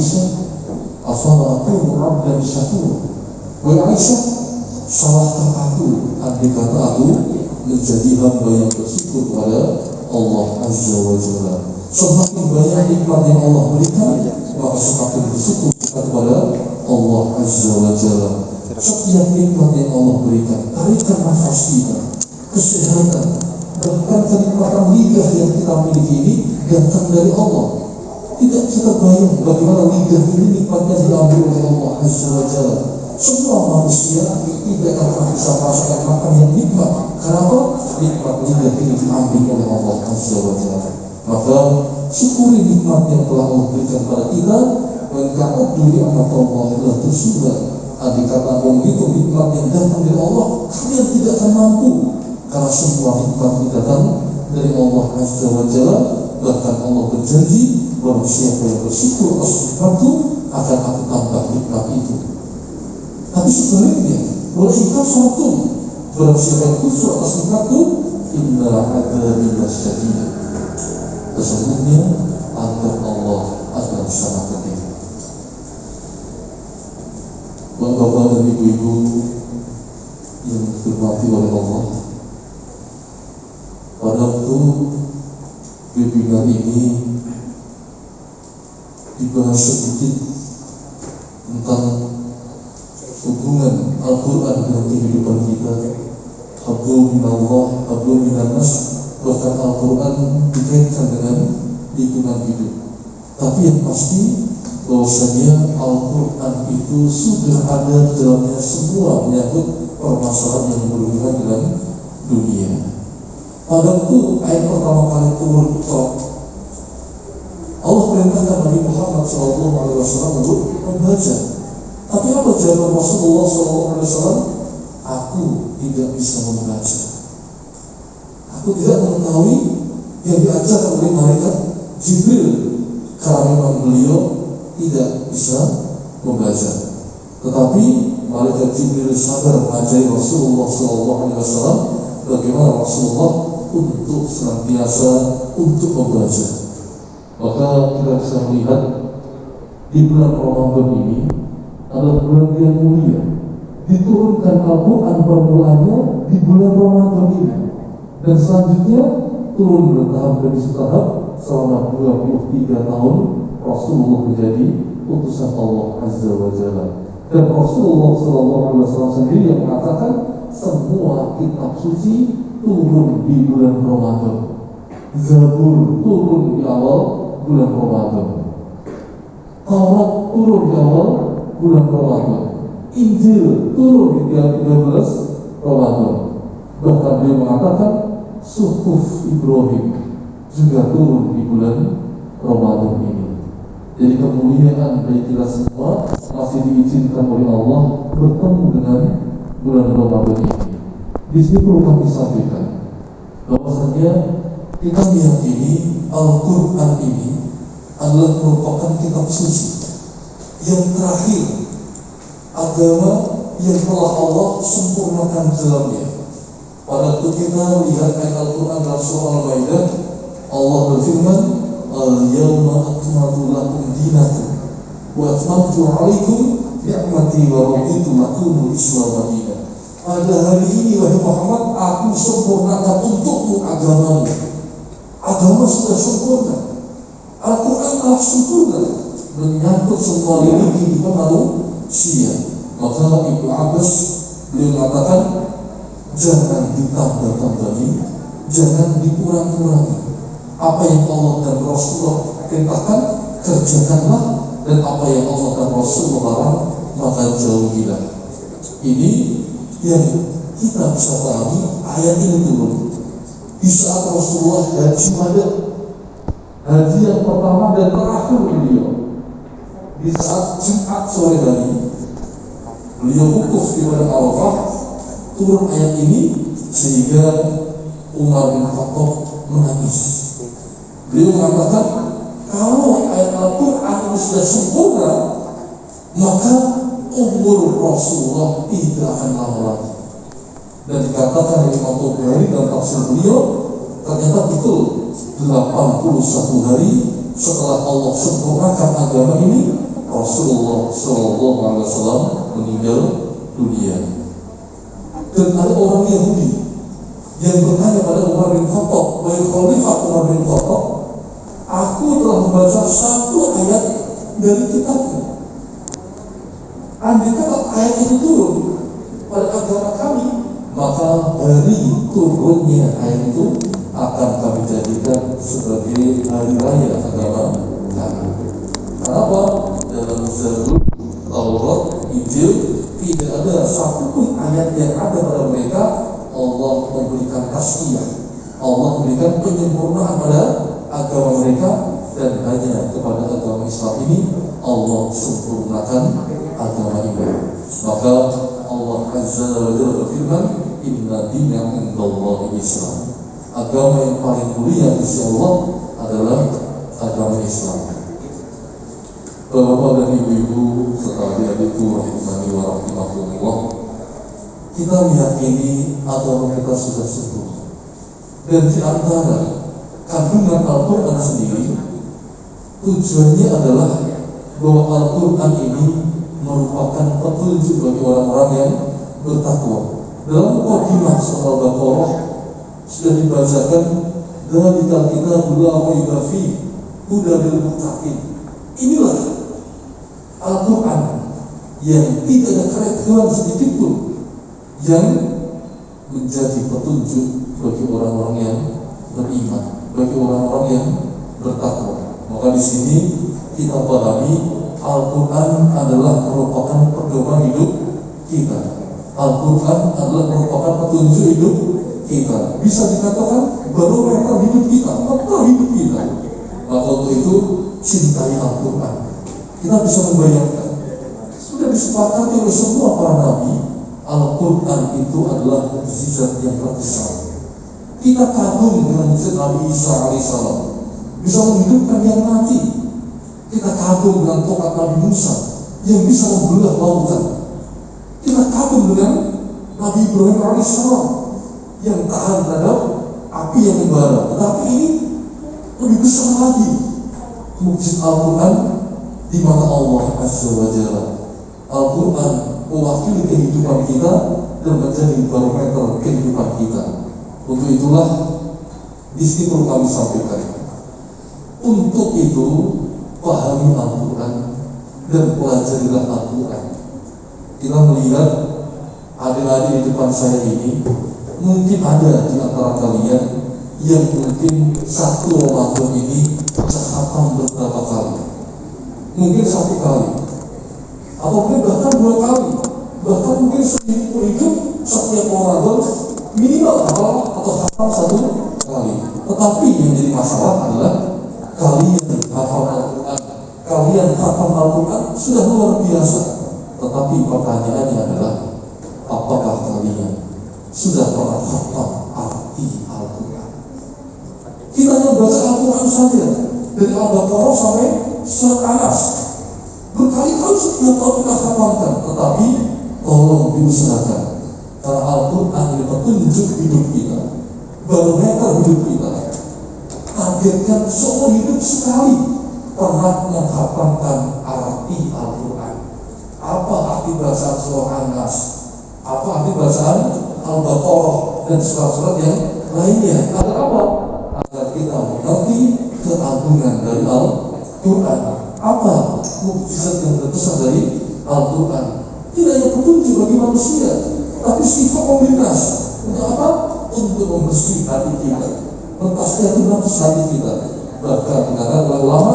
Aisyah, afala aqulu abdan syakur. Wahai Aisyah, salahkah aku andai kata aku menjadi hamba yang bersyukur kepada Allah Azza wa Jalla. Semakin banyak nikmat yang Allah berikan, maka semakin bersyukur kepada Allah Azza wa Jalla. Setiap nikmat yang Allah berikan, tarikan nafas kita, kesehatan, bahkan kenikmatan lidah yang kita miliki ini datang dari Allah. Tidak kita bayang bagaimana lidah ini nikmatnya diambil oleh Allah Azza wa Jalla. Semua manusia tidak akan bisa merasakan makan yang nikmat. Kenapa? Nikmat lidah ini diambil oleh Allah Azza wa Jalla. Maka syukuri nikmat yang telah Allah berikan kepada kita. Wa'alaikum warahmatullahi wabarakatuh. Adik kata menghitung nikmat yang datang dari Allah, kalian tidak akan mampu. Karena semua nikmat itu datang dari Allah Azza wa Jalla. Bahkan Allah berjanji, barang siapa yang bersyukur atas nikmatku, akan aku tambah nikmat itu. Tapi sebaliknya, walaupun syaratun, barang siapa yang kufur atas nikmatku, inna adzabi lasyadid. Sesungguhnya azab Allah adalah sangat pedih. Bapak-bapak dan ibu-ibu yang dirahmati oleh Allah, pada waktu webinar ini dibahas sedikit tentang hubungan Al-Quran dengan kehidupan kita. Hablum minallah, hablum minannas. Bahkan Al-Quran dikaitkan dengan lingkungan hidup. Tapi yang pasti bahwasanya Al-Quran itu sudah ada dalamnya semua menyangkut permasalahan yang berhubungan dengan dunia. Pada waktu ayat pertama kali turun Allah perintahkan Nabi Muhammad SAW untuk membaca. Tapi apa jawaban Rasulullah SAW? Aku tidak bisa membaca. Aku tidak mengetahui yang diajarkan oleh malaikat Jibril, karena memang beliau tidak bisa membaca. Tetapi malaikat Jibril sabar mengajari Rasulullah SAW bagaimana Rasulullah untuk senantiasa untuk membaca. Maka kita bisa melihat di bulan Ramadan ini adalah bulan yang mulia. Diturunkan Al-Quran permulaannya di bulan Ramadan ini, dan selanjutnya turun bertahap demi tahap selama 23 tahun Rasulullah menjadi utusan Allah Azza wa Jalla. Dan Rasulullah SAW sendiri yang mengatakan semua kitab suci turun di bulan Ramadan. Zabur turun di awal bulan Ramadan. Taurat turun di awal bulan Ramadan. Injil turun di 13 Ramadan. Bahkan dia mengatakan Suhuf Ibrahim juga turun di bulan Ramadan ini. Jadi kemuliaan bagi kita semua masih diizinkan oleh Allah bertemu dengan bulan Ramadan ini. Di sini perlu kami sampaikan bahwasanya kita meyakini Al-Quran ini adalah merupakan kitab suci yang terakhir, agama yang telah Allah sempurnakan dalamnya. Pada waktu kita melihat ayat Al-Quran dalam surah Al-Maidah, Allah berfirman, Al-yawma akmaltu lakum dinakum wa atmamtu alaikum ni'mati wa raditu lakumul Islam dinan. Pada hari ini wahai Muhammad, aku sempurnakan untukmu agamamu. Agama sudah sempurna. Al-Quran telah sempurna menyangkut semua lini kehidupan manusia. Maka Ibnu Abbas beliau mengatakan, jangan ditambah-tambahi, jangan dikurang-kurangi. Apa yang Allah dan Rasulullah perintahkan, kerjakanlah, dan apa yang Allah dan Rasulullah larang, maka jauhilah. Ini yang kita bisa pahami. Ayat ini turun di saat Rasulullah haji Wada, haji yang pertama dan terakhir beliau. Di saat Jumat sore hari beliau wukuf di padang Arafah, turun ayat ini sehingga Umar bin Khattab menangis. Beliau mengatakan, kalau ayat Al-Quran ini sudah sempurna, maka umur Rasulullah tidak akan lama lagi. Dan dikatakan oleh Imam Tabari dalam tafsir beliau, ternyata betul 81 hari setelah Allah sempurnakan agama ini, Rasulullah SAW meninggal dunia. Dan ada orang Yahudi yang bertanya pada Umar bin Khattab, "Wahai Khalifah Umar bin Khattab, aku telah membaca satu ayat dari kitabmu. Andai kata ayat itu turun pada agama kami, maka dari turunnya ayat itu akan kami jadikan sebagai hari raya agama kami." Kenapa? Dalam Zabur, Taurat, Injil tidak ada satupun ayat yang ada pada mereka Allah memberikan tasbih, Allah memberikan penyempurnaan pada agama mereka, dan hanya kepada agama Islam ini Allah sempurnakan agama ini. Maka Allah Azza wa Jalla berfirman, "Inna dina indallahi Islam." Agama yang paling mulia di sisi Allah adalah agama Islam. Bapak dan ibu-ibu serta adik-adikku rahimani wa rahimakumullah, kita meyakini agama kita sudah sempurna. Dan di antara kandungan Al-Quran sendiri, tujuannya adalah bahwa Al-Quran ini merupakan petunjuk bagi orang-orang yang bertakwa. Dalam mukadimah surah Al-Baqarah sudah dibacakan, "Dzalikal kitabul la raiba fihi hudan lil muttaqin." Inilah Al-Quran yang tidak ada keraguan sedikit pun, yang menjadi petunjuk bagi orang-orang yang beriman, bagi orang-orang yang bertakwa. Maka di sini kita pahami Al-Quran adalah merupakan pedoman hidup kita. Al-Quran adalah merupakan petunjuk hidup kita. Bisa dikatakan barometer hidup kita, peta hidup kita. Maka untuk itu cintai Al-Quran. Kita bisa membayangkan, sudah disepakati oleh semua para nabi, Al-Quran itu adalah mukjizat yang terbesar. Kita kagum dengan mukjizat Nabi Isa alaihissalam, bisa menghidupkan yang mati. Kita kagum dengan tongkat Nabi Musa yang bisa membelah lautan. Kita kagum dengan Nabi Ibrahim alaihissalam yang tahan terhadap api yang membara. Tetapi ini lebih besar lagi, mukjizat Al-Quran, di mana Allah Azza wa Jalla, Al-Quran mewakili kehidupan kita dan menjadi barometer kehidupan kita. Untuk itulah di sini perlu kami sampaikan. Untuk itu pahami Al-Quran dan pelajarilah Al-Quran. Kita melihat adik-adik di depan saya ini, mungkin ada di antara kalian yang mungkin satu Ramadan ini khatam beberapa kali. Mungkin satu kali, atau mungkin bahkan 2 kali, bahkan mungkin seumur hidup setiap Ramadan minimal atau hafal 1 kali. Tetapi yang jadi masalah adalah kalian hafal Al-Quran, kalian hafal Al-Quran sudah luar biasa. Tetapi pertanyaannya adalah, apakah kalian sudah pernah hafal arti Al-Quran? Kita hanya baca Al-Quran saja dari Al-Baqarah sampai surat Anas. Berkali-kali setiap tahun kita hafalkan, tetapi tolong diusahakan, karena Al-Quran ini petunjuk hidup kita, barometer hidup kita. Targetkan seumur hidup sekali pernah menghafalkan arti Al-Quran. Apa arti bacaan surah Anas? Apa arti bacaan Al-Baqarah dan surat-surat yang lainnya? Agar apa? Agar kita mengerti keagungan dari Al-Quran. Apa mukjizat yang terbesar dari Al-Quran? Tidak hanya petunjuk bagi manusia, tapi sifat komunitas. Untuk apa? Untuk membersihkan hati kita, mentasbihkan hati kita. Bahkan dikatakan oleh ulama,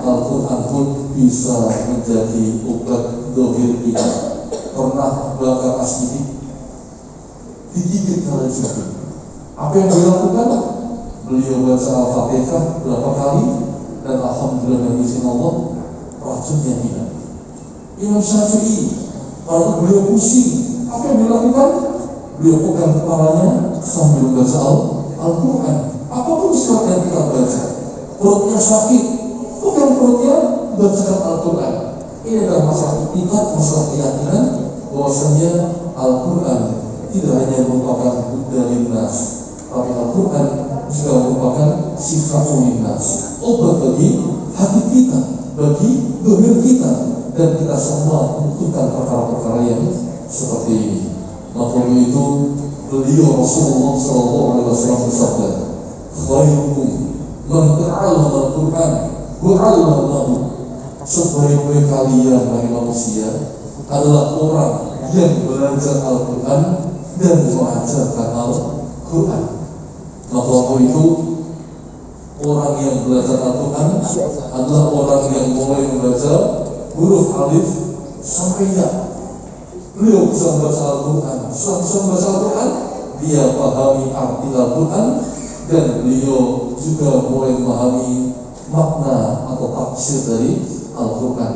Al-Quran pun bisa menjadi obat dohir kita. Pernah bakar asidi, digigit oleh jubir. Apa yang dilakukan? Beliau baca Al-Fatihah berapa kali, dan alhamdulillah dengan izin Allah racunnya hilang. Imam Syafi'i, kalau beliau pusing, apa yang dilakukan? Beliau pegang kepalanya sambil membaca Al-Quran. Apapun surat yang kita baca, perutnya sakit, pegang perutnya, bacakan Al-Quran. Ini adalah masalah etikat, masalah keyakinan bahwasanya Al-Quran tidak hanya merupakan buddha linnas, tapi Al-Quran juga merupakan sifat linnas, obat bagi hati kita, bagi dohir kita, dan kita semua membutuhkan perkara-perkara yang seperti ini. Maka itu beliau Rasulullah SAW bersabda, khairukum man ta'allama al-Qur'an wa 'allamahu. Sebaik-baik kalian bagi manusia adalah orang yang belajar Al-Quran dan mengajarkan Al-Quran. Maka itu orang yang belajar Al-Quran adalah orang yang mulai membaca huruf alif sampai ya. Beliau bisa membaca Al-Quran. Setelah bisa membaca Al-Quran, dia pahami arti Al-Quran, dan beliau juga mulai memahami makna atau tafsir dari Al-Quran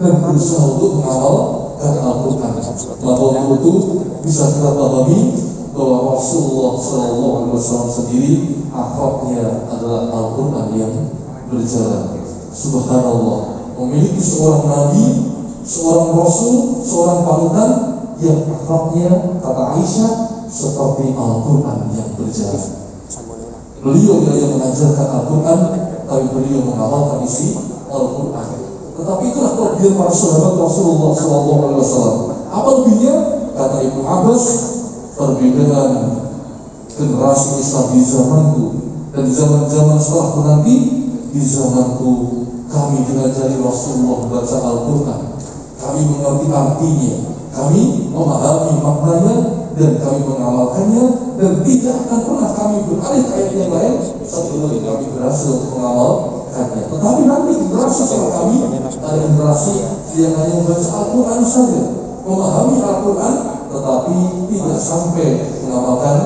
dan berusaha untuk mengamalkan Al-Quran. Maka itu bisa kita pahami bahwa Rasulullah SAW sendiri akhlaknya adalah Al-Quran yang berjalan. Subhanallah, memiliki seorang Nabi, seorang Rasul, seorang panutan yang akhlaknya, kata Aisyah, seperti Al-Quran yang berjalan. Beliau yang mengajarkan Al-Quran, tapi beliau mengamalkan isi Al-Quran. Tetapi itulah kelebihan para sahabat Rasulullah SAW. Apa lebihnya? Kata Ibnu Abbas, perbedaan generasi Islam di zamanku dan di zaman-zaman setelahku nanti. Di zamanku kami diajari Rasulullah membaca Al-Quran, kami mengerti artinya, kami memahami maknanya, dan kami mengamalkannya, dan tidak akan pernah kami beralih ke ayat yang lain sebelum kami berhasil untuk mengamalkannya. Tetapi nanti generasi setelah kami ada generasi yang hanya membaca Al-Quran saja, memahami Al-Quran, tetapi tidak sampai mengamalkan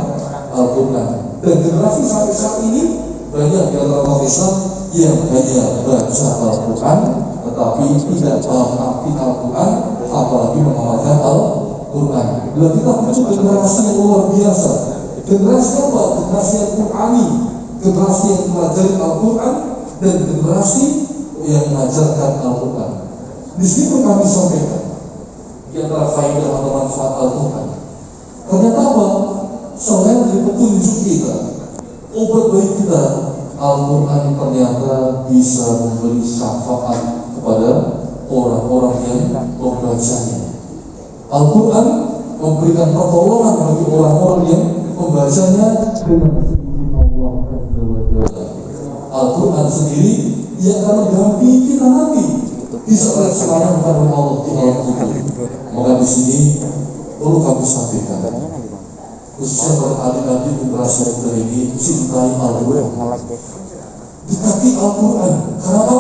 Al-Quran. Dan generasi sampai saat ini banyak di antara umat Islam yang hanya baca Al-Quran, tetapi tidak paham arti Al-Quran, apalagi mengamalkan Al-Quran. Dan kita butuh generasi yang luar biasa. Generasi apa? Generasi yang Qur'ani, generasi yang mempelajari Al-Quran, dan generasi yang mengajarkan Al-Quran. Di sini kami sampaikan di antara faedah atau manfaat Al-Quran. Ternyata apa? Selain dari petunjuk kita, obat bagi kita, Al-Quran ternyata bisa memberi syafaat kepada orang-orang yang membacanya. Al-Quran memberikan pertolongan bagi orang-orang yang membacanya dengan izin Allah Azza wa Jalla. Al-Quran sendiri yang akan mendampingi kita nanti di saat sekarang kepada Allah Tuhan. Maka di sini perlu kami sampaikan, khususnya pada adik-adik generasi kita ini, cintai Al-Quran, dekati Al-Quran. Kenapa?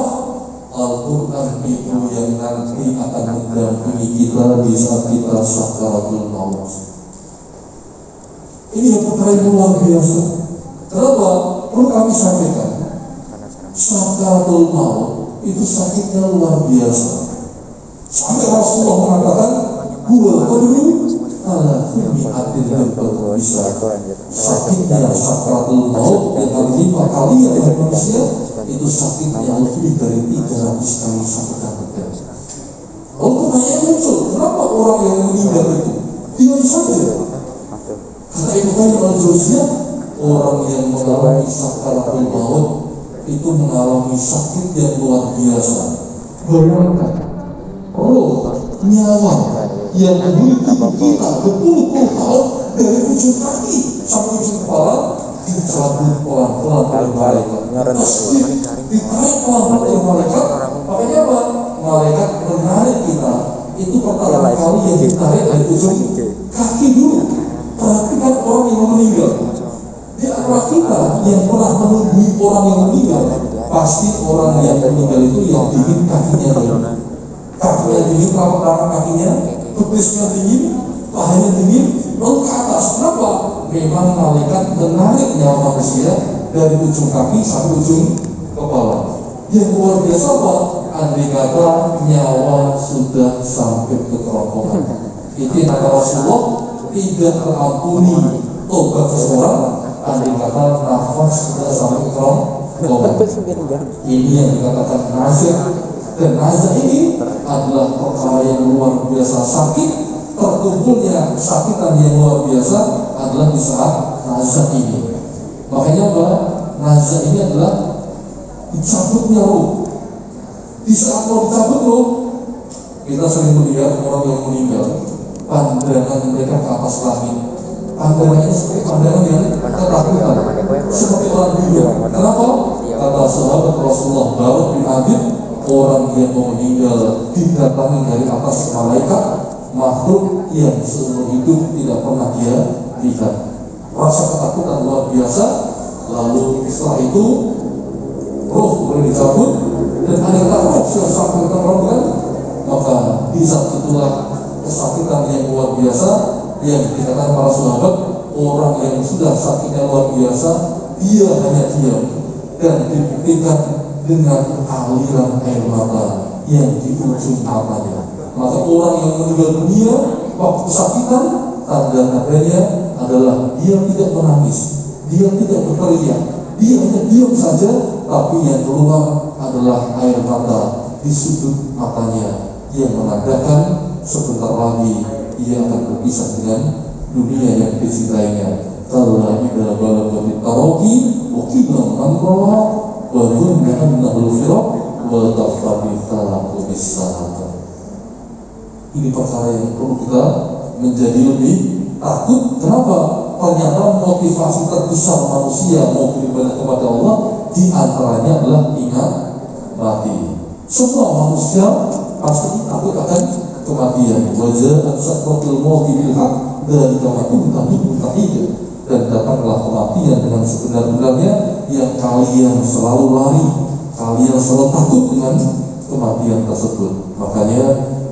Al-Quran itu yang nanti akan mendampingi kita di saat kita sakaratul maut. Ini yang perkara yang luar biasa. Kenapa? Perlu kami sampaikan, sakaratul maut itu sakitnya luar biasa. Sampai Rasulullah mengatakan, "Huwal qadru ala kulli abdin bisa." Sakitnya sakaratul maut yang menimpa kalian oleh manusia itu sakit yang lebih dari 300 kali sakitan berat. Lalu pertanyaan muncul, kenapa orang yang meninggal itu tidak saja? Kata Ibnu Qayyim al-Jauziyah, orang yang mengalami sakaratul maut itu mengalami sakit yang luar biasa. Bayangkan, roh, nyawa yang memiliki kita berpuluh-puluh tahun dari ujung kaki sampai ujung kepala dicabut pelan-pelan oleh malaikat. Terus ditarik pelan-pelan oleh malaikat. Makanya apa? Malaikat menarik kita itu pertama kali yang ditarik dari ujung kaki dulu. Perhatikan orang yang meninggal. Di antara kita yang pernah menunggui orang yang meninggal, pasti orang yang meninggal itu yang dingin kakinya dingin. Kakinya dingin, telapak kakinya, betisnya dingin, pahanya dingin, lalu ke atas. Kenapa? Memang malaikat menarik nyawa manusia dari ujung kaki sampai ujung kepala. Yang luar biasa apa? Andai kata nyawa sudah sampai ke kerongkongan. Itu kata Rasulullah, tidak terampuni tobat seseorang andai kata nafas sudah sampai ke kerongkongan. Ini yang dikatakan nazar. Dan nazar ini adalah perkara yang luar biasa sakit. Terkumpulnya kesakitan yang luar biasa adalah di saat nazar ini. Makanya apa? Nazar ini adalah dicabutnya roh. Di saat mau dicabut roh, kita sering melihat orang yang meninggal, pandangan mereka ke atas langit, pandangannya seperti pandangan yang ketakutan, seperti orang bingung. Kenapa? Kata sahabat Rasulullah Baru bin Adib, orang yang mau meninggal didatangi dari atas malaikat, makhluk yang seumur hidup tidak pernah dia lihat. Rasa ketakutan luar biasa. Lalu setelah itu roh boleh dicabut, dan ada roh sudah sampai terlonggar, maka di saat itulah kesakitan yang luar biasa yang dikatakan para sahabat, orang yang sudah sakitnya luar biasa, dia hanya diam dan dibuktikan dengan aliran air mata yang di ujung matanya. Maka orang yang meninggal dunia waktu kesakitan, tanda-tandanya adalah dia tidak menangis, dia tidak berteriak, dia hanya diam saja, tapi yang keluar adalah air mata di sudut matanya yang menandakan sebentar lagi ia akan berpisah dengan dunia yang dicintainya. Kalla idza balagatit taraqi wa qila amra wa dhunna annahu al-firaq wa tafabita bis-salat. Ini perkara yang perlu kita menjadi lebih takut. Kenapa? Ternyata motivasi terbesar manusia mau beribadah kepada Allah di antaranya adalah ingat mati. Semua manusia pasti takut akan kematian. Wajah sakratul maut bil haq dari kematian tahid, dan datanglah kematian dengan sebenar-benarnya yang kalian selalu lari, kalian selalu takut dengan kematian tersebut. Makanya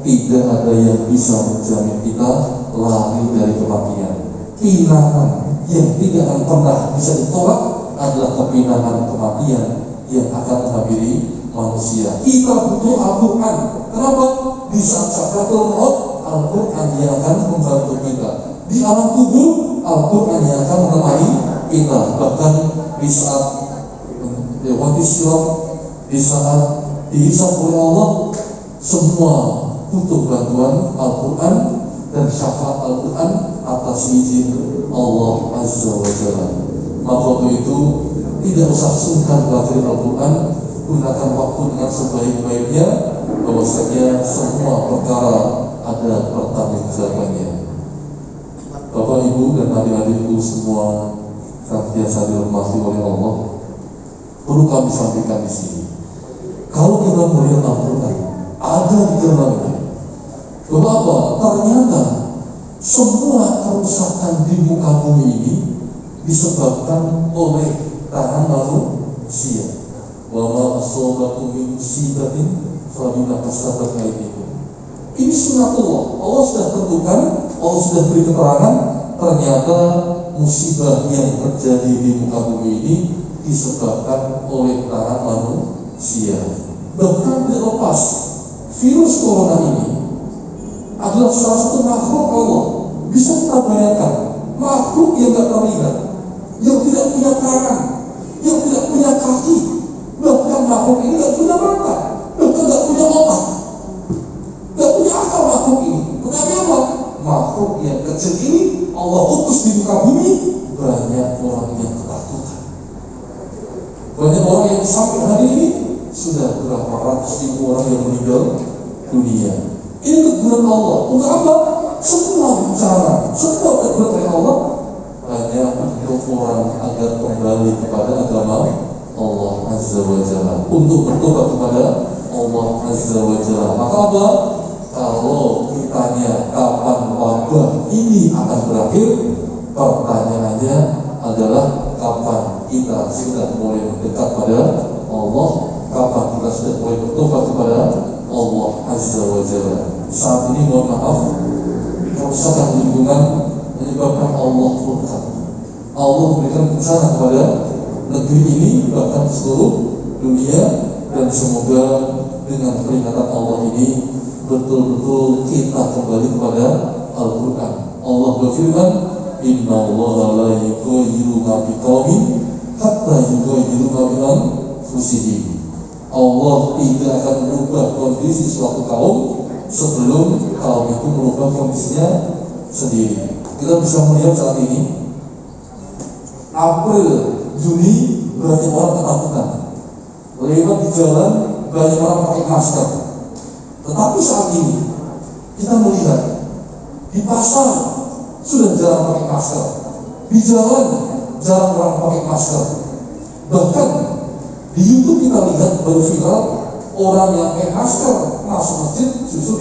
tidak ada yang bisa menjamin kita lari dari kematian. Pinangan yang tidak akan pernah bisa ditolak adalah kepinangan kematian yang akan menghampiri manusia. Kita butuh Al-Quran. Kenapa? Di saat sakratul maut, Al-Quran yang akan membantu kita. Di alam kubur, Al-Quran yang akan menemani kita. Bahkan di saat lewati sirat, di saat dihisab oleh Allah, semua butuh bantuan Al-Quran dan syafaat Al-Quran atas izin Allah Azza wa Jalla. Maka untuk itu tidak usah sungkan belajar Al-Quran, gunakan waktu dengan sebaik-baiknya, bahwasanya semua perkara ada pertanggungjawabannya. Bapak Ibu dan adik-adikku semua senantiasa dirahmati oleh Allah, perlu kami sampaikan di sini. Kalau kita melihat Al-Quran ada di dalamnya, bahwa ternyata semua kerusakan di muka bumi ini disebabkan oleh tangan manusia. Wa ma asabakum min musibatin fa bima kasabat aydikum. Ini sunnatullah. Allah sudah tentukan, Allah sudah beri keterangan, ternyata musibah yang terjadi di muka bumi ini disebabkan oleh tangan manusia. Bahkan tidak lepas, virus corona ini adalah salah satu makhluk Allah. Bisa kita bayangkan, makhluk yang tidak terlihat, yang tidak punya tangan, yang tidak punya kaki, bahkan makhluk ini tidak punya mata, bahkan tidak punya otak, tidak punya akal makhluk ini. Tetapi apa? Makhluk yang kecil ini Allah utus di muka bumi, banyak orang yang ketakutan. Banyak orang yang sampai hari ini sudah berapa ratus ribu orang yang meninggal dunia. Ini teguran Allah. Untuk apa? Semua bicara, semua teguran dari Allah hanya untuk orang agar kembali kepada agama Allah Azza wa Jalla, untuk bertobat kepada Allah Azza wa Jalla. Maka apa? Kalau ditanya kapan wabah ini akan berakhir, pertanyaannya adalah kapan kita sudah mulai mendekat pada Allah, kapan kita sudah mulai bertobat kepada Allah Azza wa Jalla. Saat ini mohon maaf, kerusakan lingkungan menyebabkan Allah murka. Allah memberikan bencana kepada negeri ini, bahkan seluruh dunia, dan semoga dengan peringatan Allah ini betul-betul kita kembali kepada Al-Quran. Allah berfirman, Inna Allah la yughayyiru ma biqaumin hatta yughayyiru ma bi anfusihim. Allah tidak akan merubah kondisi suatu kaum sebelum kaum itu merubah kondisinya sendiri. Kita bisa melihat saat ini April, Juni banyak orang ketakutan. lewat di jalan banyak orang pakai masker. Tetapi saat ini kita melihat di pasar sudah jarang pakai masker, di jalan jarang orang pakai masker. Bahkan di YouTube kita lihat baru viral orang yang pakai masker masuk masjid justru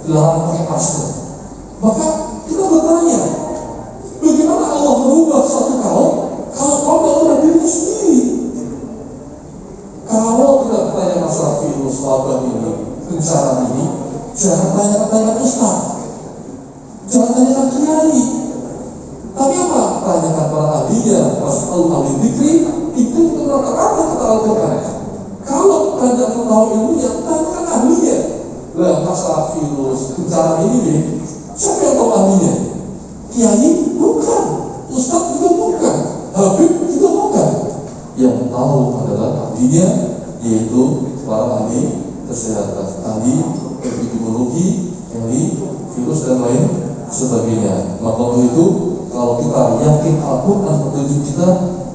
dilarang pakai masker. Maka kita bertanya, bagaimana Allah merubah satu kaum kalau kaum tidak dirinya sendiri? Kalau kita bertanya masalah virus wabah ini, bencana ini, jangan tanya ustaz, jangan tanyakan kiai. Tapi apa? Tanyakan para ahlinya, Rasul ahli dzikri, itu rata-rata kita Al-Quran. Kalau Anda mau tahu ilmunya, tanyakan ahlinya. Lah masalah virus, bencana ini nih, siapa yang tahu ahlinya? Kiai? Bukan. Ustaz juga bukan. Habib juga bukan. Yang tahu adalah ahlinya, yaitu para ahli kesehatan, ahli epidemiologi, ahli virus dan lain sebagainya. Maka untuk itu, kalau kita yakin Al-Quran petunjuk kita,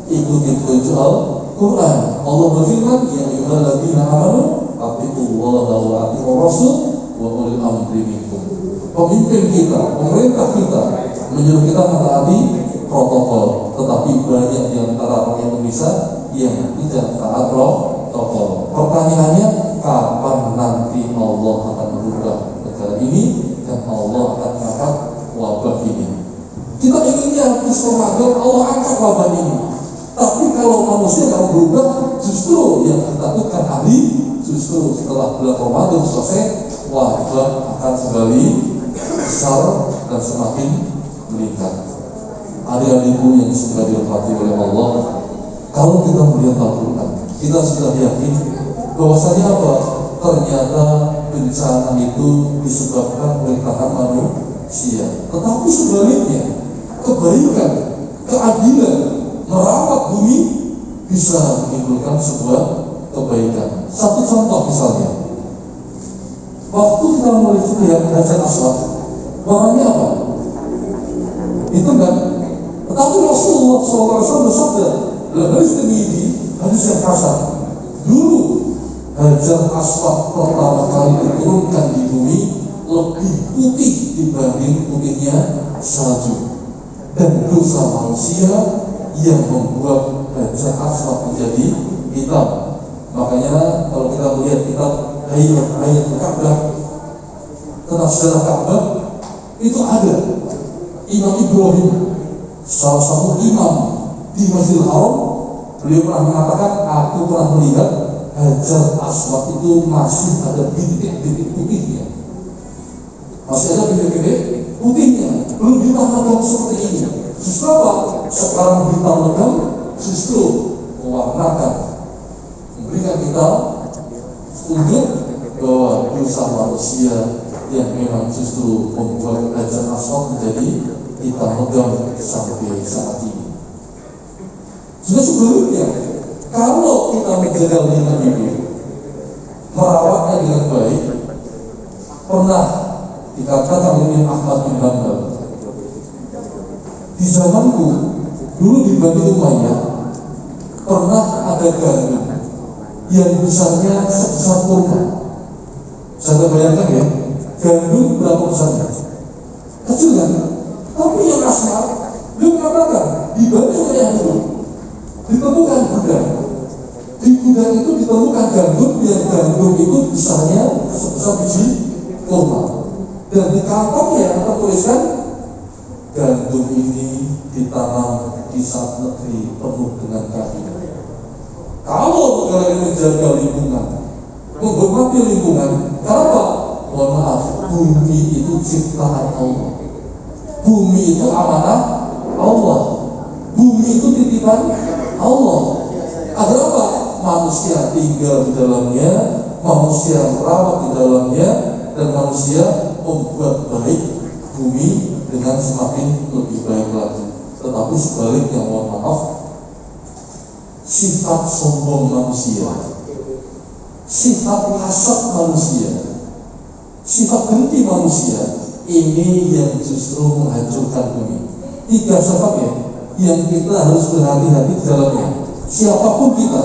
ikuti petunjuk Al-Quran. Allah berfirman, ya ayyuhalladzina amanu atiqullaha wa atiqur rasul wa ulil amri minkum. Pemimpin kita, pemerintah kita menyuruh kita mentaati protokol, tetapi banyak di antara orang Indonesia yang tidak taat protokol. Pertanyaannya, kapan nanti Allah akan merubah negara ini dan Allah akan mengangkat wabah ini? Kita inginnya habis Ramadan Allah angkat wabah ini. Tapi kalau manusia tidak berubah, justru yang ditakutkan ahli, justru setelah bulan Ramadan selesai, wabah akan kembali besar dan semakin meningkat. Adik-adikku yang sudah dirahmati oleh Allah, kalau kita melihat Al-Quran, kita sudah yakin bahwasanya apa? Ternyata bencana itu disebabkan oleh tangan manusia. Tetapi sebaliknya, kebaikan, keadilan, merawat bumi bisa menimbulkan sebuah kebaikan. Satu contoh misalnya, waktu kita mulai lihat Hajar Aswad, warnanya apa? Itu kan? Tetapi Rasulullah SAW bersabda dalam hadis Tirmidzi, hadis yang kasar, dulu Hajar Aswad pertama kali diturunkan di bumi lebih putih dibanding putihnya salju. Dan dosa manusia yang membuat Hajar Aswad menjadi hitam. Makanya kalau kita melihat kitab ayat Ka'bah, tentang sejarah Ka'bah, itu ada Imam Ibrahim, salah satu imam di Masjidil Haram, beliau pernah mengatakan, aku pernah melihat Hajar Aswad itu masih ada bintik-bintik putihnya, masih ada bintik-bintik putihnya, belum hitam-hitam seperti ini. Justru apa? Sekarang hitam legam justru mewarnakan, memberikan kita tunjuk bahwa dosa manusia yang memang justru membuat Hajar Aswad menjadi hitam legam sampai saat ini. Juga sebelumnya, kalau kita menjaga lingkungan ini, merawatnya dengan baik, pernah dikatakan oleh Ahmad bin Hanbal, di zamanku dulu di Bani Umayyah pernah ada gandum yang besarnya sebesar kurma. Saya bayangkan ya, gandum berapa besarnya? Kecil kan? Tapi yang asal, dia mengatakan di Bani Umayyah dulu ditemukan gudang. Di gudang itu ditemukan gandum yang gandum itu besarnya sebesar biji kurma. Dan di kantongnya tertuliskan, gandum ini ditanam di saat negeri penuh dengan keadilan. Kalau negara ini menjaga lingkungan, menghormati lingkungan, kenapa? Mohon maaf, bumi itu ciptaan Allah. Bumi itu amanah Allah. Bumi itu titipan Allah. Agar apa? Manusia tinggal di dalamnya, manusia merawat di dalamnya, dan manusia membuat baik bumi dengan semakin lebih baik lagi. Tetapi sebaliknya, mohon maaf, sifat sombong manusia, sifat hasad manusia, sifat dengki manusia, ini yang justru menghancurkan bumi. 3 sebab ya yang kita harus berhati-hati di dalamnya. Siapapun kita,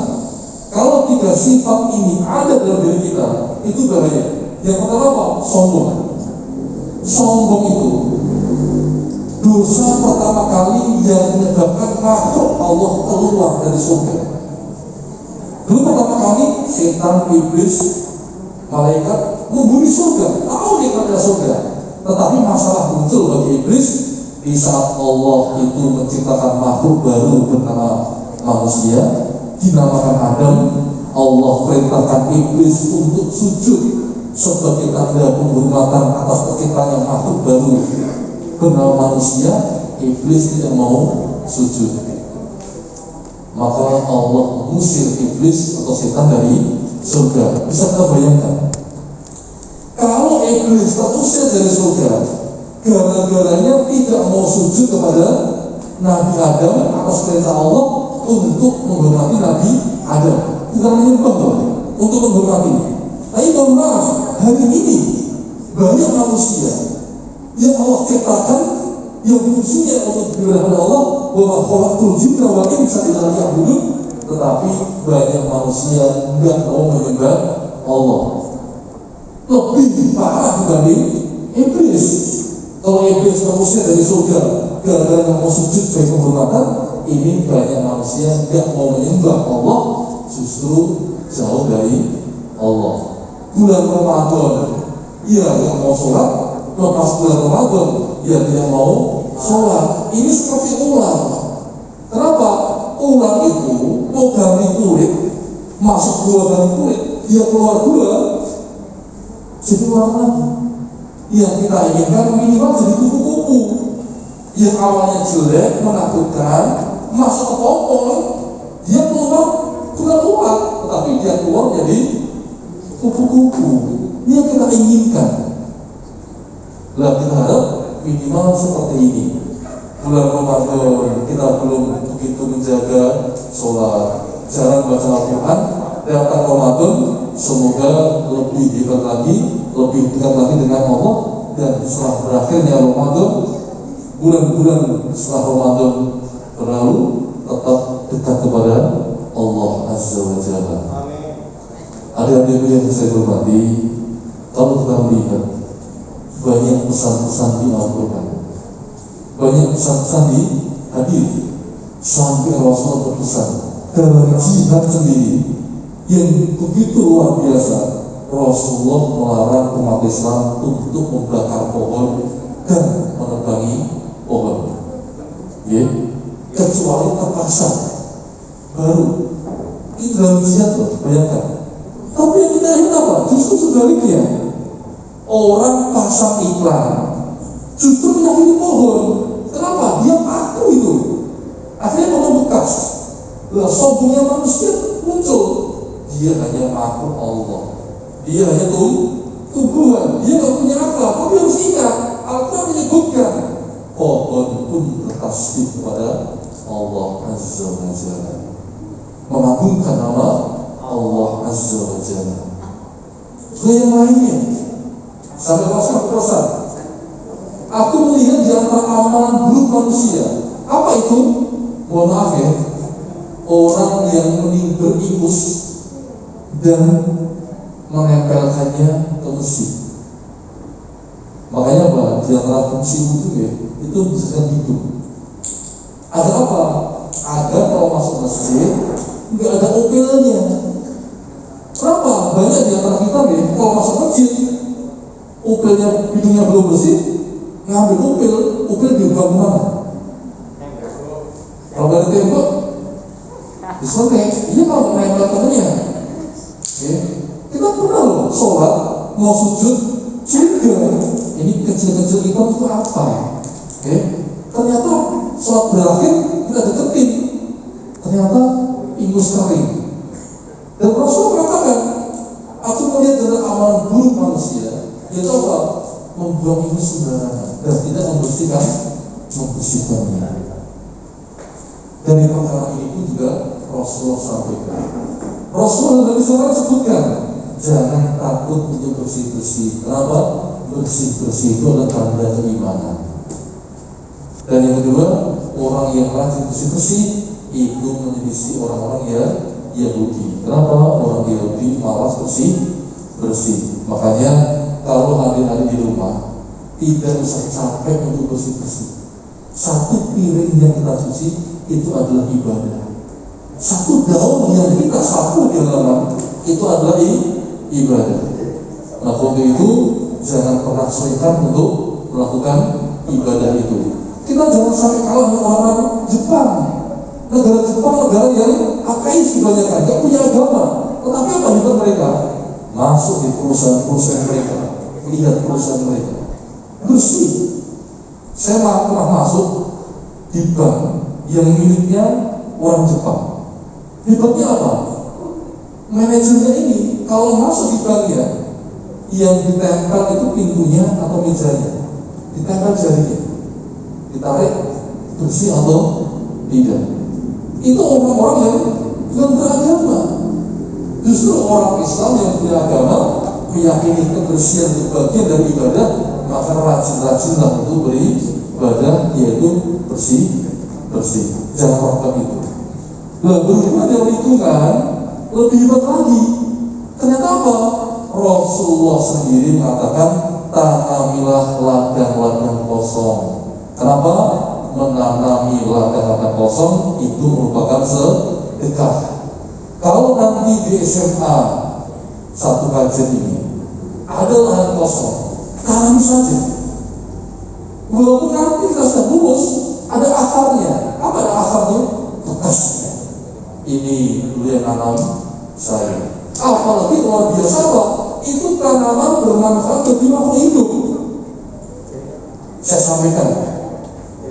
Kalau 3 sifat ini ada dalam diri kita, itu bahaya. Yang pertama apa? Sombong. Sombong itu dosa pertama kali yang menyebabkan makhluk Allah keluar dari surga. Dulu pertama kali setan, iblis, malaikat menghuni surga, tahu dia ada surga. Tetapi masalah muncul bagi iblis di saat Allah itu menciptakan makhluk baru bernama manusia, dinamakan Adam. Allah perintahkan iblis untuk sujud sebagai tanda penghormatan atas terciptanya makhluk baru bernama manusia. Iblis tidak mau sujud, maka Allah mengusir iblis atau setan dari surga. Bisa kita bayangkan, kalau iblis terusir dari surga gara-garanya tidak mau sujud kepada Nabi Adam atas perintah Allah untuk menghormati Nabi Adam, bukan menyembah loh, untuk menghormati. Tapi mohon maaf, hari ini banyak manusia yang Allah ciptakan, yang fungsinya untuk beribadah kepada Allah, bahwa khalaqtul jinna wal insa illa liya'budun, tetapi banyak manusia enggak mau menyembah Allah. Lebih parah dibanding iblis. Kalau iblis terusir dari surga gara-gara mau sujud sebagai penghormatan, ini banyak manusia enggak mau menyembah Allah, justru jauh dari Allah. Bulan Ramadan, ia yang mau sholat, lepas bulan Ramadan, ia tidak mau sholat. Ini seperti ular. Kenapa? Ular itu mau ganti kulit, masuk gua ganti kulit, dia keluar gua, jadi ular lagi. Yang kita inginkan minimal jadi kupu-kupu. Yang awalnya jelek, menakutkan, masuk ke popol, dia keluar bukan ular, tetapi dia keluar jadi kupu-kupu. Ini yang kita inginkan. Lah kita harap minimal seperti ini. Bulan Ramadan kita belum begitu menjaga sholat, jarang baca Al-Quran. Lewat Ramadan semoga lebih hebat lagi, lebih dekat lagi dengan Allah. Dan setelah berakhirnya Ramadan, bulan-bulan setelah Ramadan berlalu, tetap dekat kepada Allah Azza wa Jalla. Adik-adik yang saya hormati, kalau kita melihat banyak pesan-pesan di Al-Quran, banyak pesan-pesan di hadis, sampai Rasul berpesan dalam jihad sendiri yang begitu luar biasa. Rasulullah melarang umat Islam untuk membakar pohon dan menebangi pohon, ya, kecuali terpaksa baru. Itu dalam jihad loh, bayangkan. Tapi yang kita lihat apa? Justru sebaliknya, orang pasang iklan justru menyakiti pohon. Kenapa? Dia paku itu, akhirnya pohon bekas. Lah sombongnya manusia muncul. Dia hanya makhluk Allah, dia hanya tumbuhan, dia nggak punya akal. Tapi harus ingat, Al-Quran menyebutkan pohon pun bertasbih kepada Allah Azza wa Jalla, mengagungkan nama Allah Azza wa Jalla. Yang lainnya sampai Rasul berpesan, aku melihat di antara amalan buruk manusia. Apa itu? Mohon maaf ya, orang yang menimber ingus dan menempelkannya ke masjid. Makanya apa? Di antara fungsi wudhu ya, itu misalkan hidup. Ada apa? Ada kalau masuk masjid nggak ada opelnya. Kenapa? Banyak di antara kita ya, kalau masuk masjid upilnya, hidungnya belum bersih, ngambil upil dibuang mana? Kalau dari tembok disotek, iya kalau menempel tangannya. Ya. Kita pernah loh sholat mau sujud juga, ini kecil-kecil itu apa? Ya. Ternyata sholat berakhir kita deketin, ternyata ingus kering. Dan Rasul mengatakan, aku melihat dari amalan buruk manusia, yaitu apa? Membuang ingus sembarangan dan tidak membersihkannya. Dari perkara ini pun juga Rasulullah sampaikan. Rasulullah dari sana sebutkan, jangan takut untuk bersih-bersih. Kenapa? Bersih-bersih itu adalah tanda keimanan. Dan yang kedua, orang yang rajin bersih-bersih itu menyelisih orang-orang yang Yahudi. Kenapa? Orang Yahudi malas bersih. Makanya kalau hari-hari di rumah tidak usah capek untuk bersih. Satu piring yang kita cuci itu adalah ibadah. Satu daun yang kita sapu di halaman itu adalah ibadah. Nah, untuk itu jangan pernah sungkan untuk melakukan ibadah itu. Kita jangan sampai kalah dengan orang Jepang. Negara Jepang negara yang ateis kebanyakan, gak punya agama. Tetapi apa hebat mereka? Masuk di perusahaan mereka, lihat perusahaan mereka bersih. Saya pernah masuk di bank yang miliknya orang Jepang. Hebatnya apa? Manajernya ini kalau masuk di banknya, yang ditempel itu pintunya atau mejanya, ditempel jarinya, ditarik bersih atau tidak. Itu orang-orang yang beragama. Justru orang Islam yang punya agama meyakini kebersihan itu bagian dari ibadah, maka rajin-rajinlah untuk beribadah, yaitu bersih. Jangan lakukan itu. Nah, berhubungan dengan lingkungan lebih hebat lagi. Ternyata apa? Rasulullah sendiri mengatakan, tanamilah ladang-ladang kosong. Kenapa? Menanami ladang-ladang kosong itu merupakan sedekah. Kalau nanti di SMA satu kajian ini ada lahan kosong, tanam saja. Walaupun nanti kita sudah lulus, ada akarnya. Apa ada akarnya? Bekasnya. Ini dulu yang nanam saya. Apalagi luar biasa Pak, itu tanaman bermanfaat bagi makhluk hidup. Saya sampaikan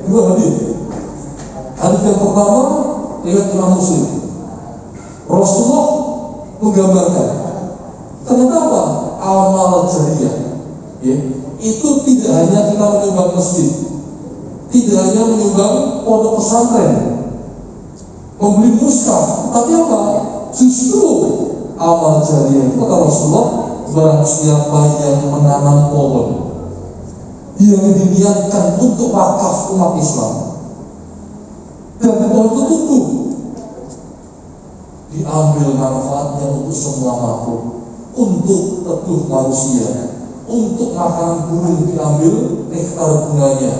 dua hadis. Hadis yang pertama riwayat Imam Muslim. Rasulullah menggambarkan ternyata apa? Amal jariyah, ya, itu tidak hanya kita menyumbang masjid, tidak hanya menyumbang pondok pesantren, membeli mushaf, tapi apa? Justru amal jariyah itu kata Rasulullah, barang siapa yang menanam pohon yang diniatkan untuk wakaf umat Islam dan pohon itu tumbuh, diambil manfaatnya untuk semua makhluk, untuk teduh manusia, untuk makanan burung diambil nektar bunganya,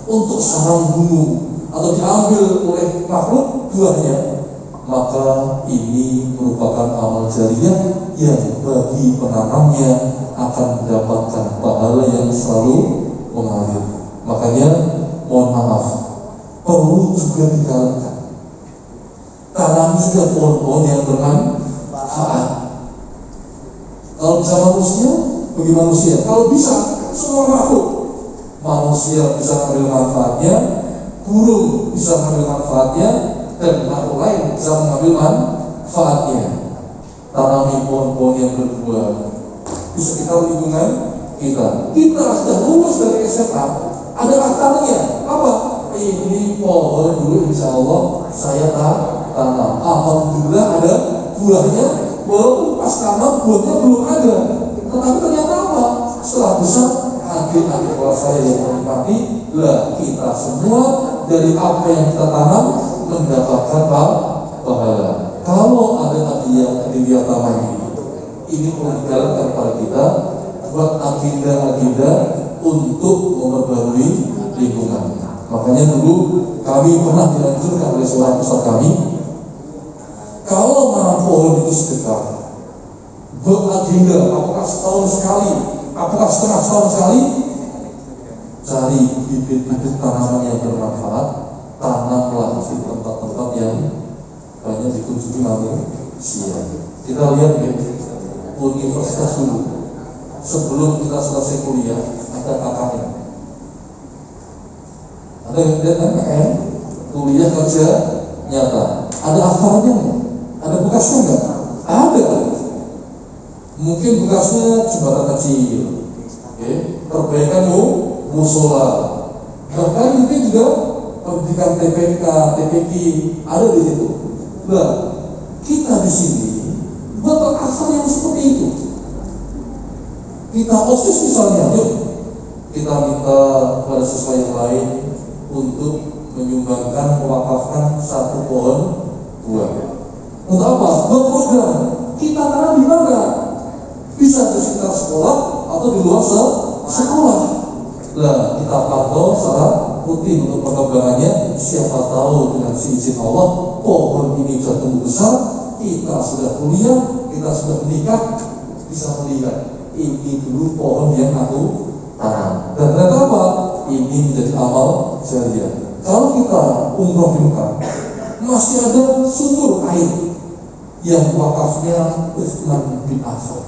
untuk sarang gunung atau diambil oleh makhluk buahnya, maka ini merupakan amal jariyah yang bagi penanamnya akan mendapatkan pahala yang selalu mengalir. Makanya mohon maaf, perlu juga digalakkan tanam juga pohon-pohon yang bermanfaat. Kalau bisa manusia, bagi manusia. Kalau bisa, semua makhluk. Manusia bisa mengambil manfaatnya, burung bisa mengambil manfaatnya, dan makhluk lain bisa mengambil manfaatnya. Tanami pohon-pohon yang berbuah di sekitar lingkungan kita. Kita sudah lulus dari SMA, ada akarnya. Apa? Ini pohon dulu insya Allah saya tanam. Alhamdulillah ada buahnya, walaupun pas tanam buahnya belum ada. Tetapi ternyata apa? Setelah besar, adik-adik kelas saya yang menikmati, lah kita semua dari apa yang kita tanam mendapatkan pahala. Kalau ada hadiah tambahan ini perlu digalakkan pada kita buat agenda-agenda untuk memperbarui lingkungan. Makanya dulu kami pernah dianjurkan oleh seorang ustaz kami, kalau menanam pohon itu sedekah, beragenda, apakah setahun sekali, apakah setengah tahun sekali, cari bibit-bibit tanaman yang bermanfaat, tanamlah di tempat-tempat yang banyak dikunjungi manusia. Kita lihat ya, universitas dulu, sebelum kita selesai kuliah, ada KKN. Ada yang KKN, kuliah kerja nyata. Ada akarnya nggak? Ada bekasnya nggak? Ada. Mungkin bekasnya jembatan kecil, perbaikan musola, bahkan mungkin juga pendidikan TPK, TPQ ada di situ. Nah, kita di sini buat akar yang seperti itu. Kita OSIS misalnya, yuk kita minta kepada siswa yang lain untuk menyumbangkan, mewakafkan satu pohon buah. Untuk apa? Buat program. Kita tanam di mana? Bisa di sekitar sekolah atau di luar sekolah. Nah, kita pantau secara rutin untuk perkembangannya. Siapa tahu dengan izin Allah, pohon ini sudah tumbuh besar, kita sudah kuliah, kita sudah menikah, bisa melihat ini dulu pohon yang aku tanam. Dan ternyata apa? Ini menjadi amal jariah. Kalau kita umroh di Mekah, masih ada sumur air yang wakafnya Utsman bin Affan.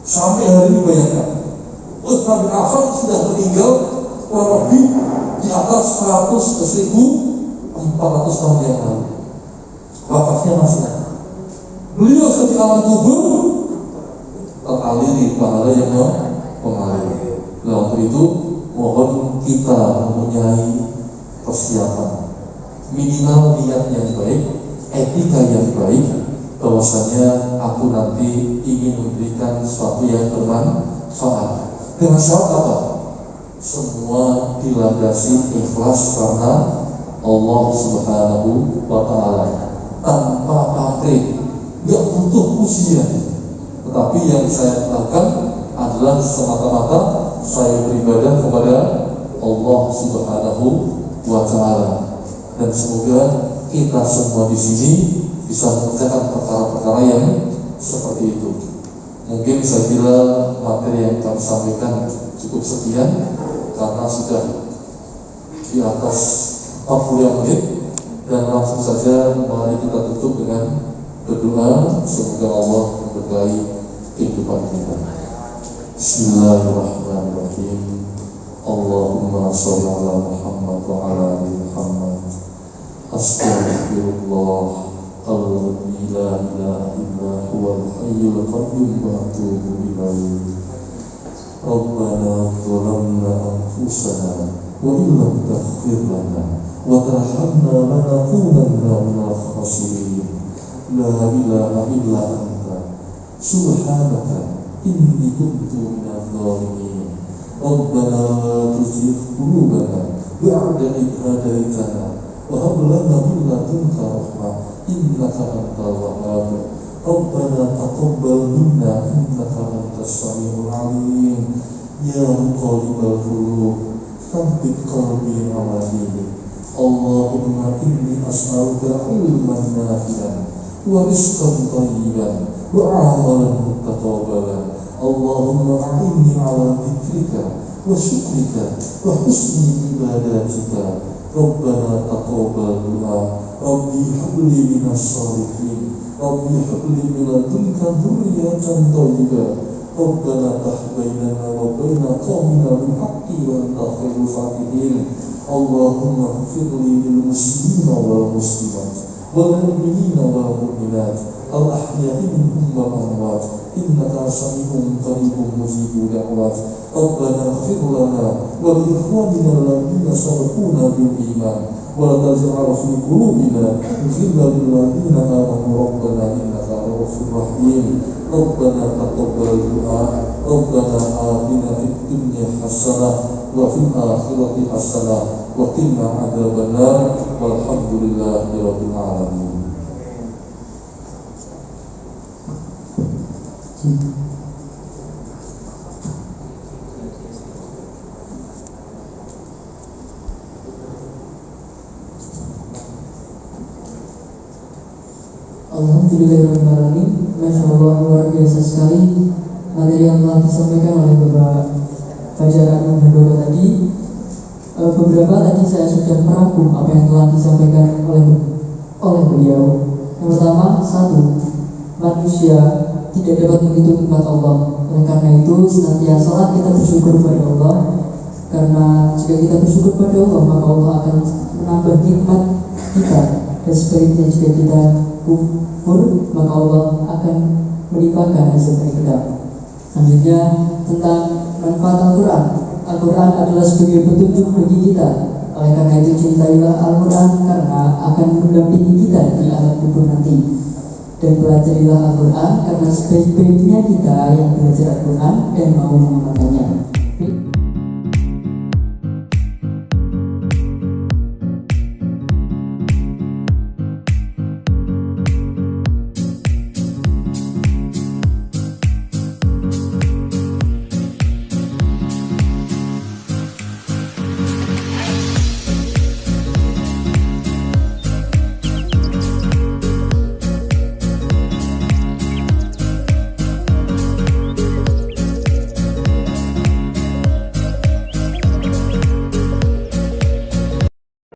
Sampai hari ini bayangkan, Utsman bin Affan sudah meninggal kurang lebih di atas 1.400 tahun yang lalu. Wakafnya masih ada. Beliau ketika alam kubur teraliri pahala yang mengalir. Nah, untuk itu mohon kita mempunyai persiapan, minimal niat yang baik, etika yang baik, bahwasanya aku nanti ingin memberikan sesuatu yang bermanfaat. Dengan syarat apa? Semua dilandasi ikhlas karena Allah Subhanahu wa Ta'ala, tanpa pamrih, nggak butuh pujian. Tetapi yang saya lakukan adalah semata-mata saya beribadah kepada Allah Subhanahu wa Ta'ala. Dan semoga kita semua di sini bisa mengerjakan perkara-perkara yang seperti itu. Mungkin saya kira materi yang kami sampaikan cukup sekian, karena sudah di atas 40 menit, dan langsung saja mari kita tutup dengan berdoa. Semoga Allah memberkahi kehidupan kita. Bismillahirrahmanirrahim. Allahumma sholli ala Muhammad wa ala ali Muhammad. Astaghfirullah alladzi la ilaha illa huwal hayyul qayyum wa atubu ilaihi. Rabbana zalamna anfusana wa illam taghfir lana wa tarhamna lanakunanna minal khasirin. La ilaha illa anta subhanaka inni kuntu minadh dhalimin. Rabbana la tuzigh qulubana ba'da idh hadaytana wa hab lana min ladunka rahmah innaka antal wahhab. Rabbana taqabbal minna innaka antas samiul alim. Ya muqallibal qulub tsabbit qalbi ala dinik. Allahumma inni as'aluka ilman nafi'an wa rizqan thayyiban wa 'amalan mutaqabbalan. Allahumma a'inni 'ala dzikrika wa syukrika wa husni ibadatika. Rabbana taqabbal du'a. Rabbi habli minas shalihin. Rabbi habli min ladunka dzurriyyatan thayyibah. Rabbana tahib bainana wa baina qaumina bil haqqi wa anta khairul fatihin. Allahumma ighfirli lil muslimina wal muslimat wal mu'minina wal mu'minat al ahya'i minhum wal amwat innaka sami'un qaribun mujibud da'wat. Rabbana ighfir lana wa li ikhwanina alladhina sabaquna bil iman wa la taj'al fi qulubina ghillan lil ladzina amanu rabbana innaka ra'ufur rahim. Rabbana taqabbal du'a. Rabbana atina fid dunya hasanah wa fil akhirati hasanah wa qina adzabannar. Walhamdulillahi rabbil alamin. Alhamdulillahirrahmanirrahim. Masya Allah, luar biasa sekali materi yang telah disampaikan oleh Bapak Fajar Agung Handoko tadi. Beberapa tadi saya sudah merangkum apa yang telah disampaikan oleh beliau. Yang pertama, satu, manusia tidak dapat menghitung nikmat Allah. Oleh karena itu, senantiasa kita bersyukur pada Allah. Karena jika kita bersyukur pada Allah, maka Allah akan menambah nikmat kita. Dan sebaliknya, jika kita kufur, maka Allah akan melimpahkan hasil dari kita. Selanjutnya, tentang manfaat Al-Quran. Al-Quran adalah sebagai petunjuk bagi kita. Oleh karena itu, cintailah Al-Quran karena akan mendampingi kita di alam kubur nanti. Dan pelajarilah Al-Quran karena sebaik-baiknya kita yang belajar Al-Quran dan mau mengamalkannya.